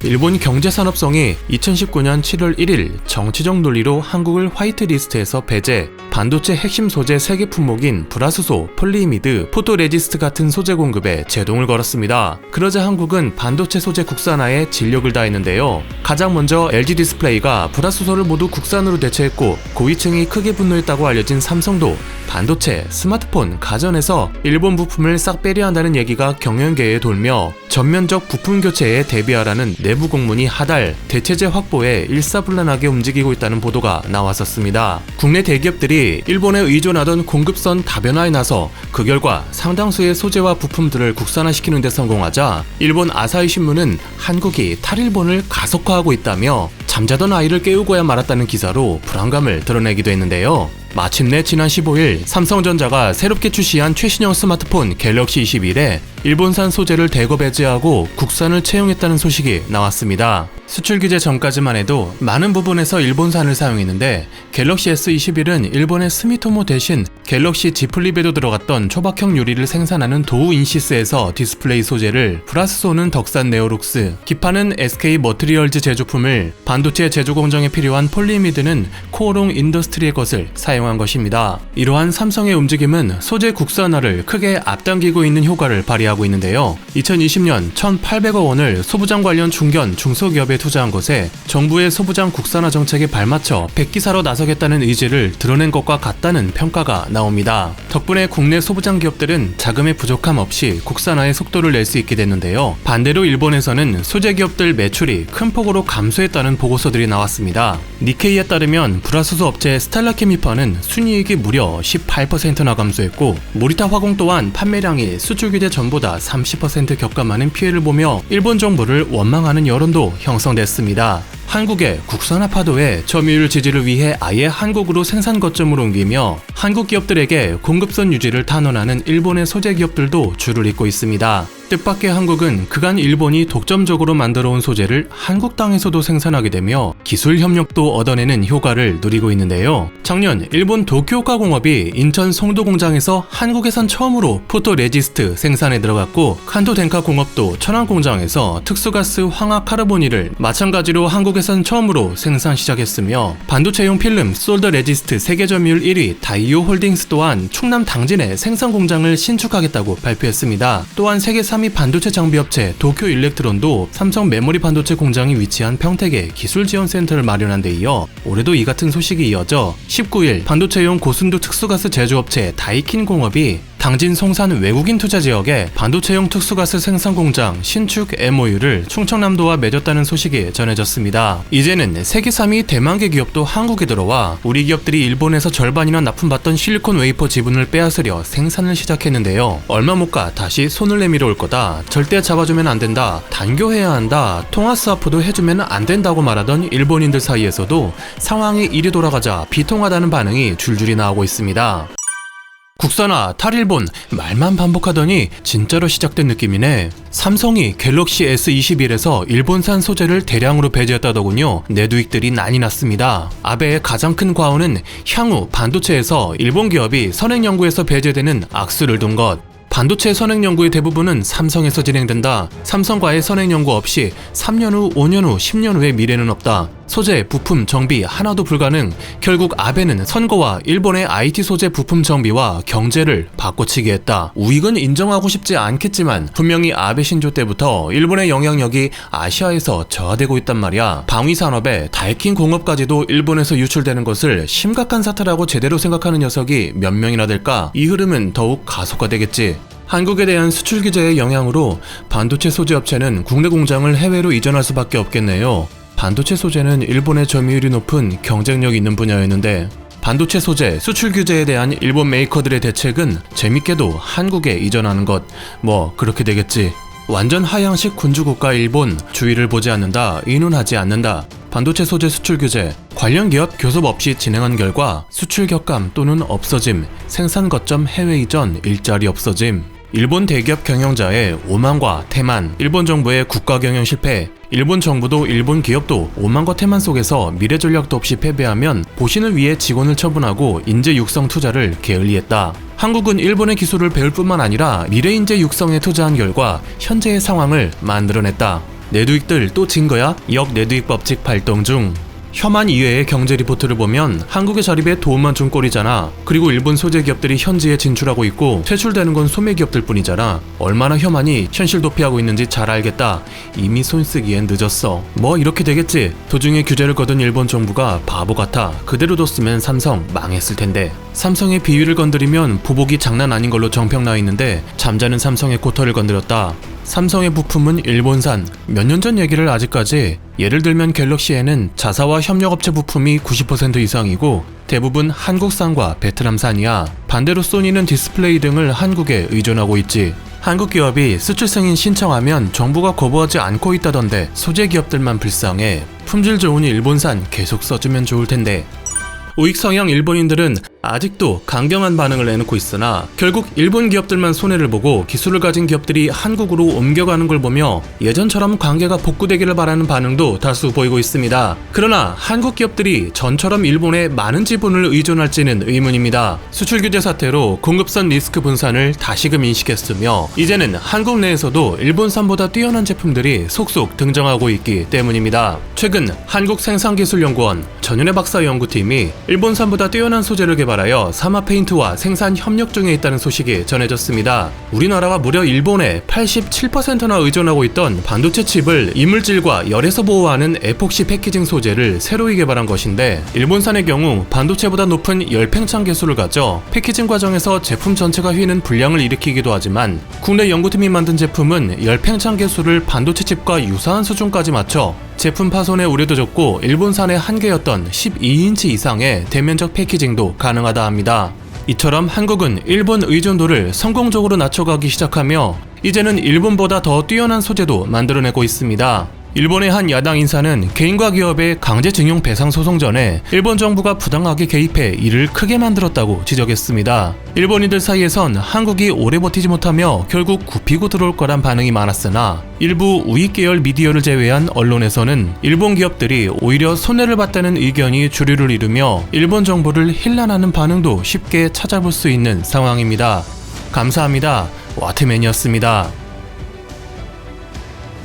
일본 경제산업성이 2019년 7월 1일 정치적 논리로 한국을 화이트리스트에서 배제, 반도체 핵심 소재 3개 품목인 불화수소, 폴리이미드, 포토레지스트 같은 소재 공급에 제동을 걸었습니다. 그러자 한국은 반도체 소재 국산화에 진력을 다했는데요. 가장 먼저 LG 디스플레이가 불화수소를 모두 국산으로 대체했고, 고위층이 크게 분노했다고 알려진 삼성도 반도체, 스마트폰, 가전에서 일본 부품을 싹 빼려 한다는 얘기가 경영계에 돌며 전면적 부품 교체에 대비하라는 내부 공문이 하달, 대체재 확보에 일사불란하게 움직이고 있다는 보도가 나왔었습니다. 국내 대기업들이 일본에 의존하던 공급선 다변화에 나서 그 결과 상당수의 소재와 부품들을 국산화시키는 데 성공하자 일본 아사히 신문은 한국이 탈일본을 가속화하고 있다며 잠자던 아이를 깨우고야 말았다는 기사로 불안감을 드러내기도 했는데요. 마침내 지난 15일 삼성전자가 새롭게 출시한 최신형 스마트폰 갤럭시 21에 일본산 소재를 대거 배제하고 국산을 채용했다는 소식이 나왔습니다. 수출 규제 전까지만 해도 많은 부분에서 일본산을 사용했는데 갤럭시 S21은 일본의 스미토모 대신 갤럭시 Z 플립에도 들어갔던 초박형 유리를 생산하는 도우 인시스에서 디스플레이 소재를, 불화수소는 덕산 네오룩스, 기판은 SK 머트리얼즈 제조품을, 반도체 제조 공정에 필요한 폴리미드는 코오롱 인더스트리의 것을 사용한 것입니다. 이러한 삼성의 움직임은 소재 국산화를 크게 앞당기고 있는 효과를 발휘하고 있는데요. 2020년 1,800억 원을 소부장 관련 중견, 중소기업에 투자한 것에 정부의 소부장 국산화 정책에 발맞춰 백기사로 나서겠다는 의지를 드러낸 것과 같다는 평가가 나옵니다. 덕분에 국내 소부장 기업들은 자금의 부족함 없이 국산화의 속도를 낼 수 있게 됐는데요. 반대로 일본에서는 소재 기업들 매출이 큰 폭으로 감소했다는 보고서들이 나왔습니다. 니케이에 따르면 불화수소 업체 스텔라케미파는 순이익이 무려 18%나 감소했고, 모리타 화공 또한 판매량이 수출 규제 전보다 30% 격감하는 피해를 보며 일본 정부를 원망하는 여론도 형성됐습니다. 한국의 국산화 파도에 점유율 지지를 위해 아예 한국으로 생산 거점을 옮기며 한국 기업들에게 공급선 유지를 탄원하는 일본의 소재 기업들도 줄을 잇고 있습니다. 뜻밖의 한국은 그간 일본이 독점적으로 만들어온 소재를 한국 땅에서도 생산하게 되며 기술 협력도 얻어내는 효과를 누리고 있는데요. 작년 일본 도쿄오카 공업이 인천 송도 공장에서 한국에선 처음으로 포토레지스트 생산에 들어갔고, 칸토 덴카 공업도 천안 공장에서 특수가스 황화 카르보니를 마찬가지로 한국에선 처음으로 생산 시작했으며, 반도체용 필름 솔더 레지스트 세계 점유율 1위 다이오 홀딩스 또한 충남 당진에 생산 공장을 신축하겠다고 발표했습니다. 또한 세계 3위 반도체 장비업체 도쿄 일렉트론도 삼성 메모리 반도체 공장이 위치한 평택에 기술 지원 센터를 마련한 데 이어 올해도 이 같은 소식이 이어져 19일 반도체용 고순도 특수가스 제조업체 다이킨 공업이 당진 송산 외국인 투자 지역에 반도체용 특수가스 생산 공장 신축 MOU를 충청남도와 맺었다는 소식이 전해졌습니다. 이제는 세계 3위 대만계 기업도 한국에 들어와 우리 기업들이 일본에서 절반이나 납품받던 실리콘 웨이퍼 지분을 빼앗으려 생산을 시작했는데요. 얼마 못 가 다시 손을 내밀어 올 거다, 절대 잡아주면 안 된다, 단교해야 한다, 통화 스와프도 해주면 안 된다고 말하던 일본인들 사이에서도 상황이 이리 돌아가자 비통하다는 반응이 줄줄이 나오고 있습니다. 국산화, 탈일본, 말만 반복하더니 진짜로 시작된 느낌이네. 삼성이 갤럭시 S21에서 일본산 소재를 대량으로 배제했다더군요. 내두익들이 난이 났습니다. 아베의 가장 큰 과오는 향후 반도체에서 일본 기업이 선행연구에서 배제되는 악수를 둔 것. 반도체 선행연구의 대부분은 삼성에서 진행된다. 삼성과의 선행연구 없이 3년 후, 5년 후, 10년 후의 미래는 없다. 소재, 부품, 정비 하나도 불가능. 결국 아베는 선거와 일본의 IT 소재 부품 정비와 경제를 바꿔치기 했다. 우익은 인정하고 싶지 않겠지만 분명히 아베 신조 때부터 일본의 영향력이 아시아에서 저하되고 있단 말이야. 방위산업에 다이킨 공업까지도 일본에서 유출되는 것을 심각한 사태라고 제대로 생각하는 녀석이 몇 명이나 될까? 이 흐름은 더욱 가속화되겠지. 한국에 대한 수출 규제의 영향으로 반도체 소재 업체는 국내 공장을 해외로 이전할 수밖에 없겠네요. 반도체 소재는 일본의 점유율이 높은 경쟁력 있는 분야였는데, 반도체 소재 수출 규제에 대한 일본 메이커들의 대책은 재밌게도 한국에 이전하는 것, 뭐 그렇게 되겠지. 완전 하향식 군주국가 일본, 주의를 보지 않는다, 의논하지 않는다. 반도체 소재 수출 규제, 관련 기업 교섭 없이 진행한 결과 수출 격감 또는 없어짐, 생산 거점 해외 이전, 일자리 없어짐. 일본 대기업 경영자의 오만과 태만, 일본 정부의 국가 경영 실패, 일본 정부도 일본 기업도 오만과 태만 속에서 미래 전략도 없이 패배하면 보신을 위해 직원을 처분하고 인재 육성 투자를 게을리했다. 한국은 일본의 기술을 배울 뿐만 아니라 미래 인재 육성에 투자한 결과 현재의 상황을 만들어냈다. 내두익들 또 진 거야? 역내두익 법칙 발동 중. 혐한 이외의 경제 리포트를 보면 한국의 자립에 도움만 준 꼴이잖아. 그리고 일본 소재 기업들이 현지에 진출하고 있고 퇴출되는 건 소매 기업들 뿐이잖아. 얼마나 혐한이 현실 도피하고 있는지 잘 알겠다. 이미 손쓰기엔 늦었어. 뭐 이렇게 되겠지. 도중에 규제를 거둔 일본 정부가 바보 같아. 그대로 뒀으면 삼성 망했을 텐데. 삼성의 비위를 건드리면 보복이 장난 아닌 걸로 정평 나 있는데 잠자는 삼성의 코털을 건드렸다. 삼성의 부품은 일본산. 몇 년 전 얘기를 아직까지. 예를 들면 갤럭시에는 자사와 협력업체 부품이 90% 이상이고 대부분 한국산과 베트남산이야. 반대로 소니는 디스플레이 등을 한국에 의존하고 있지. 한국 기업이 수출 승인 신청하면 정부가 거부하지 않고 있다던데 소재 기업들만 불쌍해. 품질 좋은 일본산 계속 써주면 좋을 텐데. 우익 성향 일본인들은 아직도 강경한 반응을 내놓고 있으나 결국 일본 기업들만 손해를 보고 기술을 가진 기업들이 한국으로 옮겨가는 걸 보며 예전처럼 관계가 복구되기를 바라는 반응도 다수 보이고 있습니다. 그러나 한국 기업들이 전처럼 일본에 많은 지분을 의존할지는 의문입니다. 수출 규제 사태로 공급선 리스크 분산을 다시금 인식했으며 이제는 한국 내에서도 일본산보다 뛰어난 제품들이 속속 등장하고 있기 때문입니다. 최근 한국생산기술연구원 전윤혜 박사 연구팀이 일본산보다 뛰어난 소재를 개발하여 사마페인트와 생산 협력 중에 있다는 소식이 전해졌습니다. 우리나라가 무려 일본에 87%나 의존하고 있던 반도체 칩을 이물질과 열에서 보호하는 에폭시 패키징 소재를 새로이 개발한 것인데 일본산의 경우 반도체보다 높은 열팽창 계수를 가져 패키징 과정에서 제품 전체가 휘는 불량을 일으키기도 하지만 국내 연구팀이 만든 제품은 열팽창 계수를 반도체 칩과 유사한 수준까지 맞춰 제품 파손의 우려도 적고 일본산의 한계였던 12인치 이상의 대면적 패키징도 가능하다 합니다. 이처럼 한국은 일본 의존도를 성공적으로 낮춰가기 시작하며 이제는 일본보다 더 뛰어난 소재도 만들어내고 있습니다. 일본의 한 야당 인사는 개인과 기업의 강제징용 배상 소송 전에 일본 정부가 부당하게 개입해 이를 크게 만들었다고 지적했습니다. 일본인들 사이에선 한국이 오래 버티지 못하며 결국 굽히고 들어올 거란 반응이 많았으나 일부 우익 계열 미디어를 제외한 언론에서는 일본 기업들이 오히려 손해를 봤다는 의견이 주류를 이루며 일본 정부를 힐난하는 반응도 쉽게 찾아볼 수 있는 상황입니다. 감사합니다. 와트맨이었습니다.